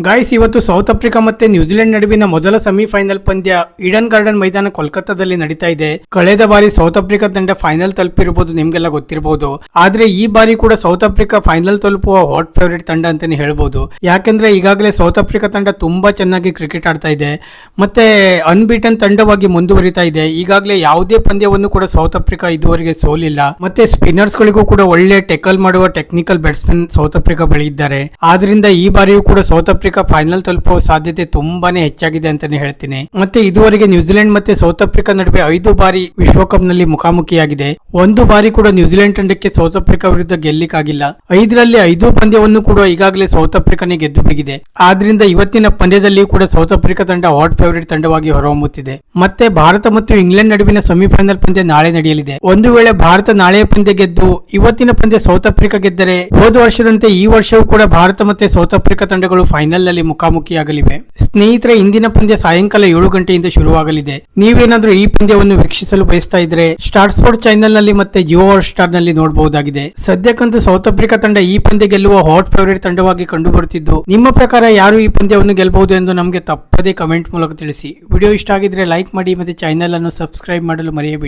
Guys, ಇವತ್ತು south Africa ಮತ್ತೆ New Zealand ನಡುವಿನ ಮೊದಲ ಸೆಮಿಫೈನಲ್ ಪಂದ್ಯ ಈಡನ್ ಗಾರ್ಡನ್ ಮೈದಾನ ಕೋಲ್ಕತ್ತಾದಲ್ಲಿ ನಡೀತಾ ಇದೆ. ಕಳೆದ ಬಾರಿ ಸೌತ್ ಆಫ್ರಿಕಾ ತಂಡ ಫೈನಲ್ ತಲುಪಿರಬಹುದು, ನಿಮ್ಗೆಲ್ಲ ಗೊತ್ತಿರಬಹುದು. ಆದ್ರೆ ಈ ಬಾರಿ ಕೂಡ ಸೌತ್ ಆಫ್ರಿಕಾ ಫೈನಲ್ ತಲುಪುವ ಹಾಟ್ ಫೇವರೇಟ್ ತಂಡ ಅಂತಾನೆ ಹೇಳ್ಬಹುದು. ಯಾಕೆಂದ್ರೆ ಈಗಾಗಲೇ ಸೌತ್ ಆಫ್ರಿಕಾ ತಂಡ ತುಂಬಾ ಚೆನ್ನಾಗಿ ಕ್ರಿಕೆಟ್ ಆಡ್ತಾ ಇದೆ, ಮತ್ತೆ ಅನ್ಬೀಟನ್ ತಂಡವಾಗಿ ಮುಂದುವರಿತಾ ಇದೆ. ಈಗಾಗಲೇ ಯಾವುದೇ ಪಂದ್ಯವನ್ನು ಕೂಡ ಸೌತ್ ಆಫ್ರಿಕಾ ಇದುವರೆಗೆ ಸೋಲಿಲ್ಲ. ಮತ್ತೆ ಸ್ಪಿನ್ನರ್ಸ್ ಗಳಿಗೂ ಕೂಡ ಒಳ್ಳೆ ಟೆಕಲ್ ಮಾಡುವ ಟೆಕ್ನಿಕಲ್ ಬ್ಯಾಟ್ಸ್ಮನ್ ಸೌತ್ ಆಫ್ರಿಕಾ ಬಳಿ ಇದ್ದಾರೆ. ಆದ್ರಿಂದ ಈ ಬಾರಿಯೂ ಕೂಡ ಸೌತ್ ಆಫ್ರಿಕಾ ಫೈನಲ್ ತಲುಪುವ ಸಾಧ್ಯತೆ ತುಂಬಾನೇ ಹೆಚ್ಚಾಗಿದೆ ಅಂತಾನೆ ಹೇಳ್ತೀನಿ. ಮತ್ತೆ ಇದುವರೆಗೆ ನ್ಯೂಜಿಲೆಂಡ್ ಮತ್ತೆ ಸೌತ್ ಆಫ್ರಿಕಾ ನಡುವೆ 5 ಬಾರಿ ವಿಶ್ವಕಪ್ ನಲ್ಲಿ ಮುಖಾಮುಖಿಯಾಗಿದೆ. ಒಂದು ಬಾರಿ ಕೂಡ ನ್ಯೂಜಿಲೆಂಡ್ ತಂಡಕ್ಕೆ ಸೌತ್ ಆಫ್ರಿಕಾ ವಿರುದ್ಧ ಗೆಲ್ಲಿಕ್ಕಾಗಿಲ್ಲ. 5ರಲ್ಲಿ 5 ಪಂದ್ಯವನ್ನು ಕೂಡ ಈಗಾಗಲೇ ಸೌತ್ ಆಫ್ರಿಕಾನೇ ಗೆದ್ದು ಬಿಗಿದೆ. ಆದ್ರಿಂದ ಇವತ್ತಿನ ಪಂದ್ಯದಲ್ಲಿ ಕೂಡ ಸೌತ್ ಆಫ್ರಿಕಾ ತಂಡ ಹಾಟ್ ಫೇವರೇಟ್ ತಂಡವಾಗಿ ಹೊರಹೊಮ್ಮುತ್ತಿದೆ. ಮತ್ತೆ ಭಾರತ ಮತ್ತು ಇಂಗ್ಲೆಂಡ್ ನಡುವಿನ ಸೆಮಿಫೈನಲ್ ಪಂದ್ಯ ನಾಳೆ ನಡೆಯಲಿದೆ. ಒಂದು ವೇಳೆ ಭಾರತ ನಾಳೆಯ ಪಂದ್ಯ ಗೆದ್ದು ಇವತ್ತಿನ ಪಂದ್ಯ ಸೌತ್ ಆಫ್ರಿಕಾ ಗೆದ್ದರೆ ಹೋದ ವರ್ಷದಂತೆ ಈ ವರ್ಷವೂ ಕೂಡ ಭಾರತ ಮತ್ತೆ ಸೌತ್ ಆಫ್ರಿಕಾ ತಂಡಗಳು ಫೈನಲ್ ನಲ್ಲಿ ಮುಖಾಮುಖಿಯಾಗಲಿವೆ. ಸ್ನೇಹಿತರೆ, ಇಂದಿನ ಪಂದ್ಯ ಸಾಯಂಕಾಲ 7 ಗಂಟೆಯಿಂದ ಶುರುವಾಗಲಿದೆ. ನೀವೇನಾದ್ರೂ ಈ ಪಂದ್ಯವನ್ನು ವೀಕ್ಷಿಸಲು ಬಯಸ್ತಾ ಇದ್ರೆ ಸ್ಟಾರ್ ಸ್ಪೋರ್ಟ್ಸ್ ಚಾನೆಲ್ ನಲ್ಲಿ ಮತ್ತೆ ಜಿಯೋ ಹಾಟ್ ಸ್ಟಾರ್ ನಲ್ಲಿ ನೋಡಬಹುದಾಗಿದೆ. ಸದ್ಯಕ್ಕಂತೂ ಸೌತ್ ಆಫ್ರಿಕಾ ತಂಡ ಈ ಪಂದ್ಯ ಗೆಲ್ಲುವ ಹಾಟ್ ಫೇವರೇಟ್ ತಂಡವಾಗಿ ಕಂಡು ಬರುತ್ತಿದ್ದು, ನಿಮ್ಮ ಪ್ರಕಾರ ಯಾರು ಈ ಪಂದ್ಯವನ್ನು ಗೆಲ್ಲಬಹುದು ಎಂದು ನಮಗೆ ತಪ್ಪದೇ ಕಮೆಂಟ್ ಮೂಲಕ ತಿಳಿಸಿ. ವಿಡಿಯೋ ಇಷ್ಟ ಆಗಿದ್ರೆ ಲೈಕ್ ಮಾಡಿ ಮತ್ತೆ ಚಾನೆಲ್ ಅನ್ನು ಸಬ್ಸ್ಕ್ರೈಬ್ ಮಾಡಲು ಮರೆಯಬೇಡಿ.